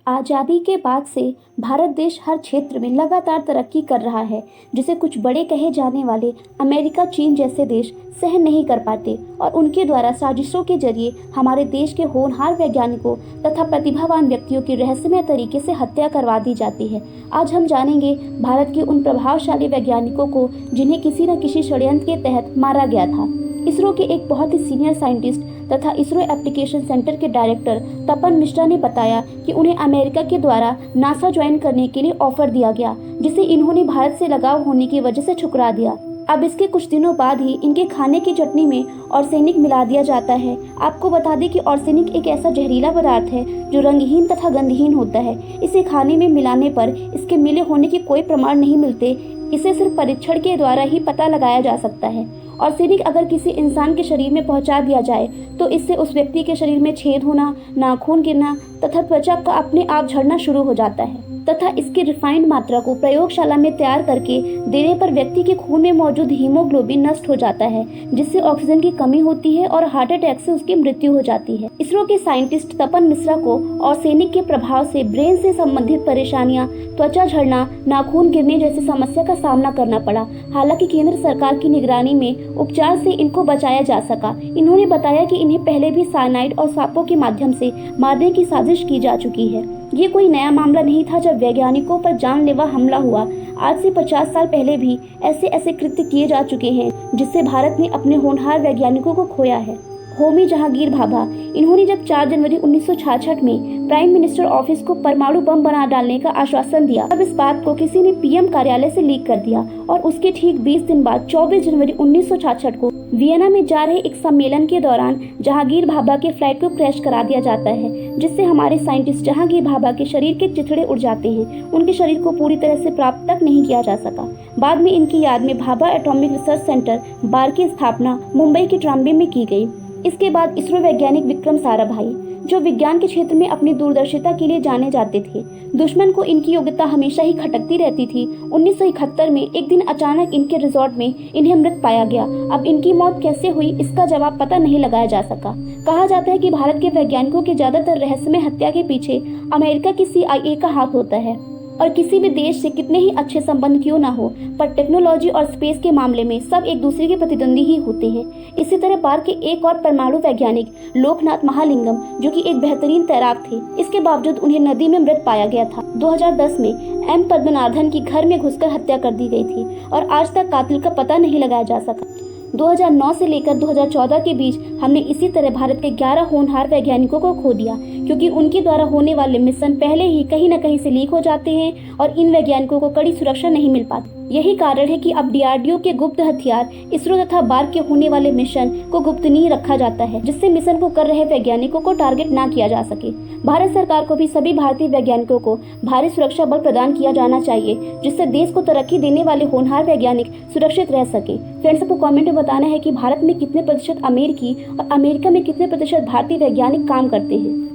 आज़ादी के बाद से भारत देश हर क्षेत्र में लगातार तरक्की कर रहा है, जिसे कुछ बड़े कहे जाने वाले अमेरिका, चीन जैसे देश सहन नहीं कर पाते और उनके द्वारा साजिशों के जरिए हमारे देश के होनहार वैज्ञानिकों तथा प्रतिभावान व्यक्तियों की रहस्यमय तरीके से हत्या करवा दी जाती है। आज हम जानेंगे भारत के उन प्रभावशाली वैज्ञानिकों को जिन्हें किसी न किसी षड्यंत्र के तहत मारा गया था। इसरो के एक बहुत ही सीनियर साइंटिस्ट तथा इसरो एप्लीकेशन सेंटर के डायरेक्टर तपन मिश्रा ने बताया कि उन्हें अमेरिका के द्वारा नासा ज्वाइन करने के लिए ऑफर दिया गया, जिसे इन्होंने भारत से लगाव होने की वजह से ठुकरा दिया। अब इसके कुछ दिनों बाद ही इनके खाने की चटनी में आर्सेनिक मिला दिया जाता है। आपको बता दें कि आर्सेनिक एक ऐसा जहरीला पदार्थ है जो रंगहीन तथा गंधहीन होता है। इसे खाने में मिलाने पर इसके मिले होने के कोई प्रमाण नहीं मिलते। इसे सिर्फ परीक्षण के द्वारा ही पता लगाया जा सकता है। आर्सेनिक अगर किसी इंसान के शरीर में पहुंचा दिया जाए तो इससे उस व्यक्ति के शरीर में छेद होना, नाखून गिरना तथा त्वचा का अपने आप झड़ना शुरू हो जाता है तथा इसकी रिफाइंड मात्रा को प्रयोगशाला में तैयार करके देने पर व्यक्ति के खून में मौजूद हीमोग्लोबिन नष्ट हो जाता है, जिससे ऑक्सीजन की कमी होती है और हार्ट अटैक से उसकी मृत्यु हो जाती है। इसरो के साइंटिस्ट तपन मिश्रा को आर्सेनिक के प्रभाव से ब्रेन से संबंधित परेशानियां, त्वचा झड़ना, नाखून गिरने जैसी समस्या का सामना करना पड़ा। हालांकि केंद्र सरकार की निगरानी में उपचार से इनको बचाया जा सका। इन्होंने बताया कि इन्हें पहले भी साइनाइड और सांपों के माध्यम से मारने की साजिश की जा चुकी है। ये कोई नया मामला नहीं था जब वैज्ञानिकों पर जानलेवा हमला हुआ। आज से 50 साल पहले भी ऐसे कृत्य किए जा चुके हैं, जिससे भारत ने अपने होनहार वैज्ञानिकों को खोया है। होमी जहांगीर भाभा, इन्होंने जब 4 जनवरी 1966 में प्राइम मिनिस्टर ऑफिस को परमाणु बम बना डालने का आश्वासन दिया, तब इस बात को किसी ने पीएम कार्यालय से लीक कर दिया और उसके ठीक 20 दिन बाद 24 जनवरी 1966 को वियना में जा रहे एक सम्मेलन के दौरान जहांगीर भाभा के फ्लाइट को क्रैश करा दिया जाता है, जिससे हमारे साइंटिस्ट जहांगीर भाभा के शरीर के चिथड़े उड़ जाते हैं। उनके शरीर को पूरी तरह से प्राप्त तक नहीं किया जा सका। बाद में इनकी याद में भाभा एटॉमिक रिसर्च सेंटर बार की स्थापना मुंबई के ट्राम्बे में की गई। इसके बाद इसरो वैज्ञानिक विक्रम साराभाई, जो विज्ञान के क्षेत्र में अपनी दूरदर्शिता के लिए जाने जाते थे, दुश्मन को इनकी योग्यता हमेशा ही खटकती रहती थी। 1971 में एक दिन अचानक इनके रिजॉर्ट में इन्हें मृत पाया गया। अब इनकी मौत कैसे हुई, इसका जवाब पता नहीं लगाया जा सका। कहा जाता है कि भारत के वैज्ञानिकों के ज्यादातर रहस्यमय हत्या के पीछे अमेरिका की CIA का हाथ होता है। और किसी भी देश से कितने ही अच्छे संबंध क्यों ना हो, पर टेक्नोलॉजी और स्पेस के मामले में सब एक दूसरे के प्रतिद्वंदी ही होते हैं। इसी तरह बार के एक और परमाणु वैज्ञानिक लोकनाथ महालिंगम, जो कि एक बेहतरीन तैराक थे, इसके बावजूद उन्हें नदी में मृत पाया गया था। 2010 में M पद्मनाभन की घर में घुसकर हत्या कर दी गई थी और आज तक कातिल का पता नहीं लगाया जा सका। 2009 से लेकर 2014 के बीच हमने इसी तरह भारत के 11 होनहार वैज्ञानिकों को खो दिया, क्योंकि उनके द्वारा होने वाले मिशन पहले ही कहीं न कहीं से लीक हो जाते हैं और इन वैज्ञानिकों को कड़ी सुरक्षा नहीं मिल पाती। यही कारण है कि अब DRDO के गुप्त हथियार इसरो तथा बार के होने वाले मिशन को गुप्तनीय रखा जाता है, जिससे मिशन को कर रहे वैज्ञानिकों को टारगेट ना किया जा सके। भारत सरकार को भी सभी भारतीय वैज्ञानिकों को भारी सुरक्षा बल प्रदान किया जाना चाहिए, जिससे देश को तरक्की देने वाले होनहार वैज्ञानिक सुरक्षित रह सके। फ्रेंड्स, आपको कमेंट में बताना है कि भारत में कितने प्रतिशत अमेरिकी और अमेरिका में कितने प्रतिशत भारतीय वैज्ञानिक काम करते हैं।